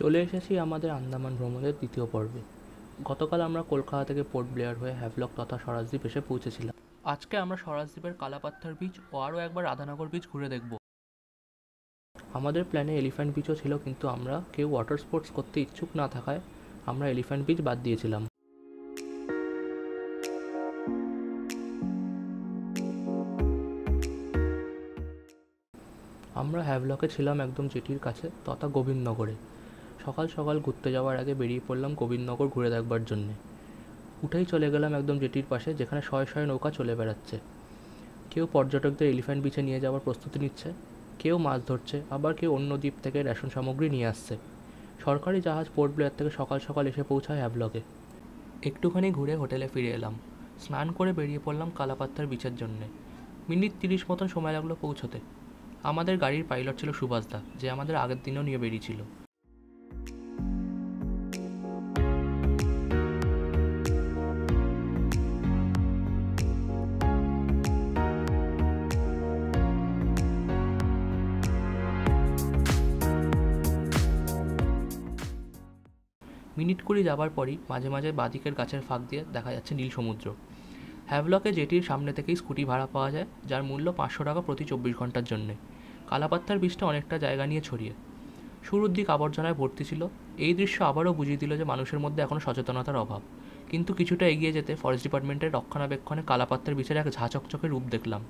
চলে এসেছি আমাদের আন্দামান ভ্রমণের দ্বিতীয় পর্বে। গতকাল আমরা কলকাতা থেকে পোর্ট ব্লেয়ার হয়ে হ্যাভলক তথা স্বরাজদ্বীপ এসে পৌঁছেছিলাম। আজকে আমরা স্বরাজদ্বীপের কালাপাত্থার বিচ ও আরও একবার রাধানগর বিচ ঘুরে দেখব। আমাদের প্ল্যানে এলিফ্যান্ট বিচও ছিল, কিন্তু আমরা কেউ ওয়াটার স্পোর্টস করতে ইচ্ছুক না থাকায় আমরা এলিফ্যান্ট বিচ বাদ দিয়েছিলাম। আমরা হ্যাভলকে ছিলাম একদম জেটির কাছে তথা গোবিন্দনগরে। সকাল সকাল ঘুরতে যাওয়ার আগে বেরিয়ে পড়লাম গোবিন্দনগর ঘুরে দেখবার জন্যে। উঠেই চলে গেলাম একদম জেটির পাশে, যেখানে শয়ে শয়ে নৌকা চলে বেড়াচ্ছে। কেউ পর্যটকদের এলিফ্যান্ট বিচে নিয়ে যাওয়ার প্রস্তুতি নিচ্ছে, কেউ মাছ ধরছে, আবার কেউ অন্য দ্বীপ থেকে রেশন সামগ্রী নিয়ে আসছে। সরকারি জাহাজ পোর্ট ব্লেয়ার থেকে সকাল সকাল এসে পৌঁছায় হ্যাভলকে। একটুখানি ঘুরে হোটেলে ফিরে এলাম। স্নান করে বেরিয়ে পড়লাম কালাপাত্থার বিচের জন্যে। মিনিট 30 মতন সময় লাগলো পৌঁছতে। আমাদের গাড়ির পাইলট ছিল সুভাষদা, যে আমাদের আগের দিনও নিয়ে বেরিয়েছিল। মিনিট 20 যাবার পরই মাঝে মাঝে বাঁদিকের গাছের ফাঁক দিয়ে দেখা যাচ্ছে নীল সমুদ্র। হ্যাভলকে জেটির সামনে থেকেই স্কুটি ভাড়া পাওয়া যায়, যার মূল্য 500 টাকা প্রতি 24 ঘন্টার জন্যে। কালাপাত্থার বীজটা অনেকটা জায়গা নিয়ে ছড়িয়ে, শুরুর দিক আবর্জনায় ভর্তি ছিল। এই দৃশ্য আবারও বুঝিয়ে দিল যে মানুষের মধ্যে এখনও সচেতনতার অভাব। কিন্তু কিছুটা এগিয়ে যেতে ফরেস্ট ডিপার্টমেন্টের রক্ষণাবেক্ষণে কালাপাত্থার বীচের এক ঝাঁচকচকে রূপ দেখলাম।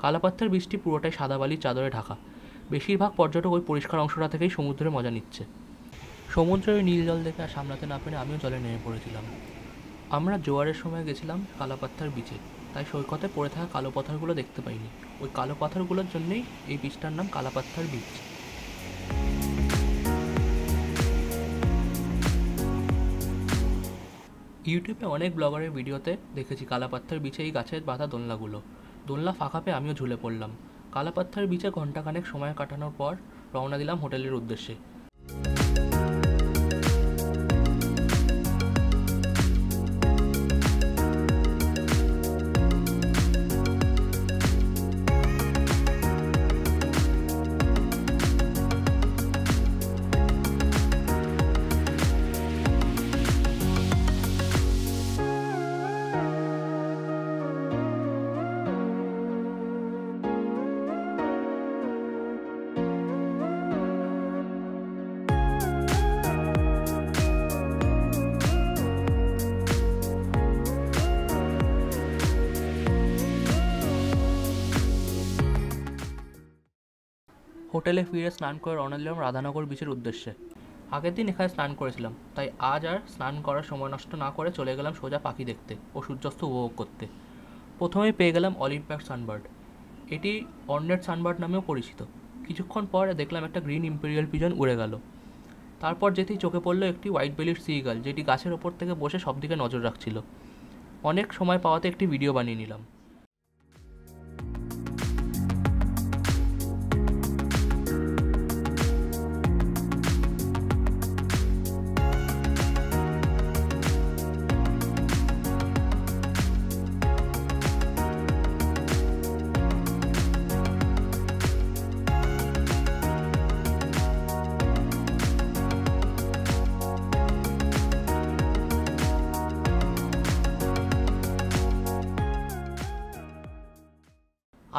কালাপাত্থার বীজটি পুরোটাই সাদা বালির চাদরে ঢাকা। বেশিরভাগ পর্যটক ওই পরিষ্কার অংশটা থেকেই সমুদ্রের মজা নিচ্ছে। সমুদ্রের নীল জল দেখে আর সামলাতে না পেরে আমিও জলে নেমে পড়েছিলাম। আমরা জোয়ারের সময় গেছিলাম কালাপাত্থার বিচে, তাই সৈকতে পড়ে থাকা কালো পাথরগুলো দেখতে পাইনি। ওই কালো পাথরগুলোর জন্যই এই বিচটার নাম কালাপাত্থার বিচ। ইউটিউবে অনেক ব্লগারের ভিডিওতে দেখেছি কালাপাত্থার বিচে এই গাছের বাঁধা দোলনাগুলো। দোলনা ফাঁকা পেয়ে আমিও ঝুলে পড়লাম। কালাপাত্থার বিচে ঘণ্টাখানেক সময় কাটানোর পর রওনা দিলাম হোটেলের উদ্দেশ্যে। হোটেলে ফিরে স্নান করে রওনা দিলাম রাধানগর বিচের উদ্দেশ্যে। আগের দিন এখানে স্নান করেছিলাম, তাই আজ আর স্নান করার সময় নষ্ট না করে চলে গেলাম সোজা পাখি দেখতে ও সূর্যাস্ত উপভোগ করতে। প্রথমেই পেয়ে গেলাম অলিভ ব্যাক সানবার্ড। এটি অর্নেট সানবার্ড নামেও পরিচিত। কিছুক্ষণ পর দেখলাম একটা গ্রিন ইম্পেরিয়াল পিজন উড়ে গেল। তারপর যেতেই চোখে পড়লো একটি হোয়াইট বেলিড সি ইগল, যেটি গাছের ওপর থেকে বসে সব দিকে নজর রাখছিল। অনেক সময় পাওয়াতে একটি ভিডিও বানিয়ে নিলাম।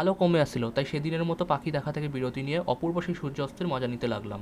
আলো কমে আসছিল, তাই সেদিনের মতো পাখি দেখা থেকে বিরতি নিয়ে অপূর্ব সেই সূর্যাস্তের মজা নিতে লাগলাম।